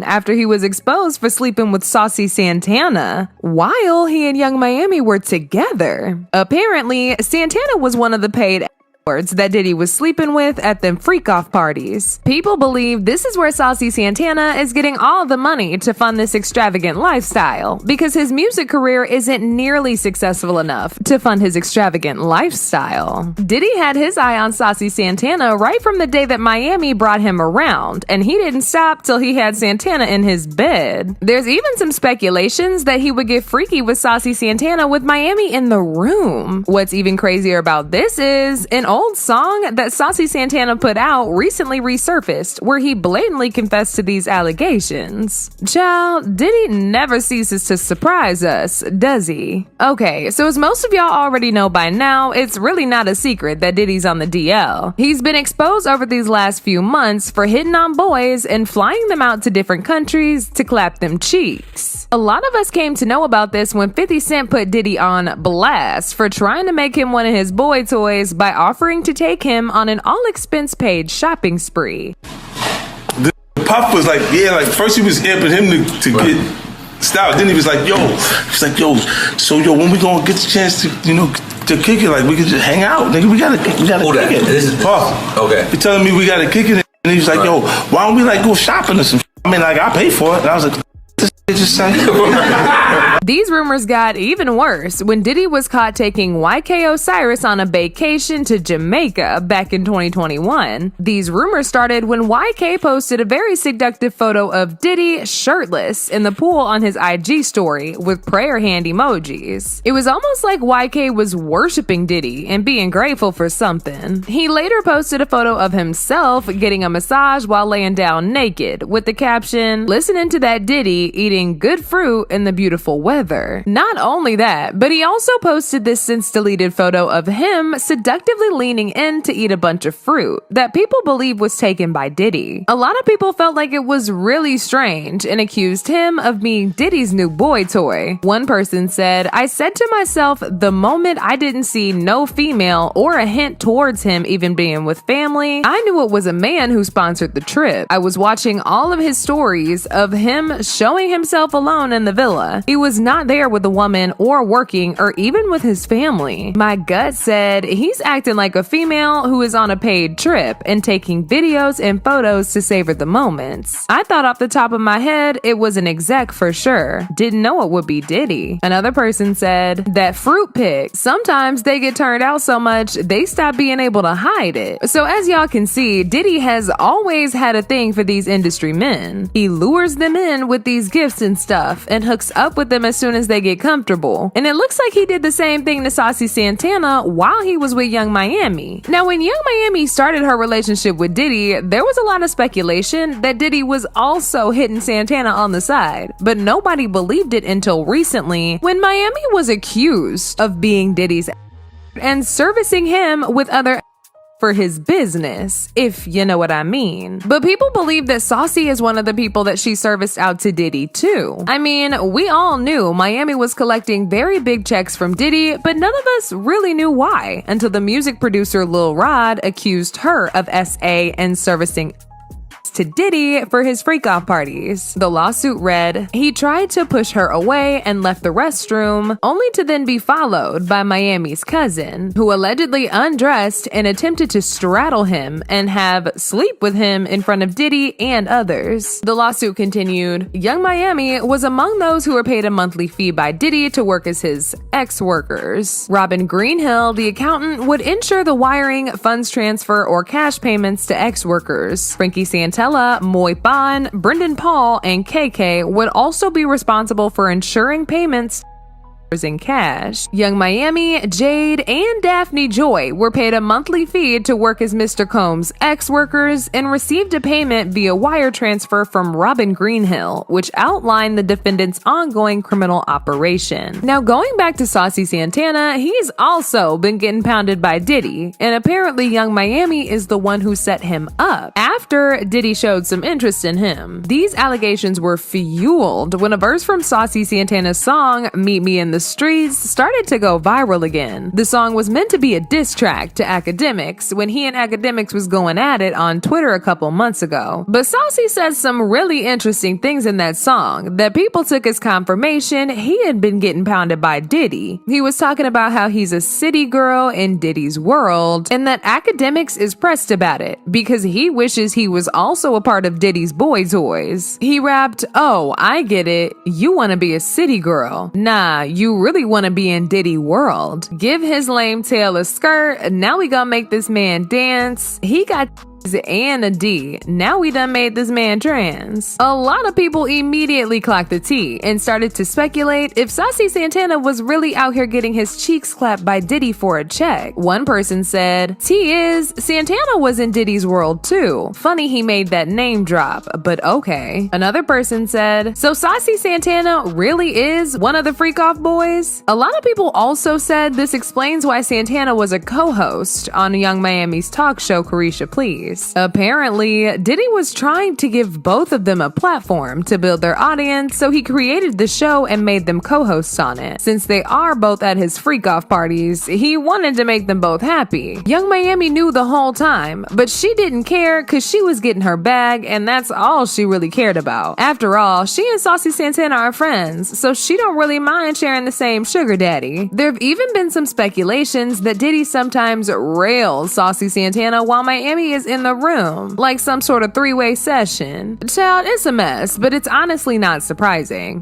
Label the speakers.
Speaker 1: run after he was exposed for sleeping with Saucy Santana while he and Young Miami were together. Apparently, Santana was one of the paid that Diddy was sleeping with at them freak-off parties. People believe this is where Saucy Santana is getting all the money to fund this extravagant lifestyle, because his music career isn't nearly successful enough to fund his extravagant lifestyle. Diddy had his eye on Saucy Santana right from the day that Miami brought him around, and he didn't stop till he had Santana in his bed. There's even some speculations that he would get freaky with Saucy Santana with Miami in the room. What's even crazier about this is an old song that Saucy Santana put out recently resurfaced where he blatantly confessed to these allegations. Child, Diddy never ceases to surprise us, does he? Okay, so as most of y'all already know by now, it's really not a secret that Diddy's on the DL. He's been exposed over these last few months for hitting on boys and flying them out to different countries to clap them cheeks. A lot of us came to know about this when 50 Cent put Diddy on blast for trying to make him one of his boy toys by offering to take him on an all-expense-paid shopping spree.
Speaker 2: The Puff was like, yeah, like first he was amping him to get style. Then he was like, yo, so when we gonna get the chance to, to kick it, like we could just hang out, nigga. We gotta kick it.
Speaker 3: This is
Speaker 2: Puff.
Speaker 3: Okay.
Speaker 2: He telling me we gotta kick it, and he was like, yo, why don't we like go shopping or some shit? I mean, like I pay for it, and I was like, this just say.
Speaker 1: These rumors got even worse when Diddy was caught taking YK Osiris on a vacation to Jamaica back in 2021. These rumors started when YK posted a very seductive photo of Diddy shirtless in the pool on his IG story with prayer hand emojis. It was almost like YK was worshiping Diddy and being grateful for something. He later posted a photo of himself getting a massage while laying down naked with the caption, "Listening to that Diddy eating good fruit in the beautiful weather." Not only that, but he also posted this since deleted photo of him seductively leaning in to eat a bunch of fruit that people believe was taken by Diddy. A lot of people felt like it was really strange and accused him of being Diddy's new boy toy. One person said, "I said to myself the moment I didn't see no female or a hint towards him even being with family, I knew it was a man who sponsored the trip. I was watching all of his stories of him showing himself alone in the villa. He was not there with a woman or working or even with his family. My gut said he's acting like a female who is on a paid trip and taking videos and photos to savor the moments. I thought off the top of my head it was an exec for sure. Didn't know it would be Diddy." Another person said, "That fruit pic, sometimes they get turned out so much they stop being able to hide it." So as y'all can see, Diddy has always had a thing for these industry men. He lures them in with these gifts and stuff and hooks up with them as soon as they get comfortable. And it looks like he did the same thing to Saucy Santana while he was with Young Miami. Now, when Young Miami started her relationship with Diddy, there was a lot of speculation that Diddy was also hitting Santana on the side, but nobody believed it until recently when Miami was accused of being Diddy's and servicing him with other for his business, if you know what I mean. But people believe that Saucy is one of the people that she serviced out to Diddy too. I mean, we all knew Miami was collecting very big checks from Diddy, but none of us really knew why until the music producer Lil Rod accused her of SA and servicing to Diddy for his freak-off parties. The lawsuit read, "He tried to push her away and left the restroom, only to then be followed by Miami's cousin, who allegedly undressed and attempted to straddle him and have sleep with him in front of Diddy and others." The lawsuit continued, "Young Miami was among those who were paid a monthly fee by Diddy to work as his ex-workers. Robin Greenhill, the accountant, would ensure the wiring, funds transfer, or cash payments to ex-workers. Frankie Santana, Moy Bond, Brendan Paul, and KK would also be responsible for ensuring payments in cash. Young Miami, Jade, and Daphne Joy were paid a monthly fee to work as Mr. Combs' ex-workers and received a payment via wire transfer from Robin Greenhill, which outlined the defendant's ongoing criminal operation." Now, going back to Saucy Santana, he's also been getting pounded by Diddy, and apparently Young Miami is the one who set him up after Diddy showed some interest in him. These allegations were fueled when a verse from Saucy Santana's song, "Meet Me in the streets started to go viral again. The song was meant to be a diss track to Academics when he and Academics was going at it on Twitter a couple months ago. But Saucy said some really interesting things in that song that people took as confirmation he had been getting pounded by Diddy. He was talking about how he's a city girl in Diddy's world and that Academics is pressed about it because he wishes he was also a part of Diddy's boy toys. He rapped, "Oh, I get it. You want to be a city girl. Nah, you really want to be in Diddy world. Give his lame tail a skirt. Now we gonna make this man dance. He got and a D. Now we done made this man trans." A lot of people immediately clocked the T and started to speculate if Saucy Santana was really out here getting his cheeks clapped by Diddy for a check. One person said, "T is, Santana was in Diddy's world too. Funny he made that name drop, but okay." Another person said, "So Saucy Santana really is one of the freak off boys?" A lot of people also said this explains why Santana was a co-host on Young Miami's talk show Carisha Please. Apparently, Diddy was trying to give both of them a platform to build their audience, so he created the show and made them co-hosts on it. Since they are both at his freak-off parties, he wanted to make them both happy. Young Miami knew the whole time, but she didn't care because she was getting her bag, and that's all she really cared about. After all, she and Saucy Santana are friends, so she don't really mind sharing the same sugar daddy. There have even been some speculations that Diddy sometimes rails Saucy Santana while Miami is in the room, like some sort of three-way session. Child, it's a mess, but it's honestly not surprising.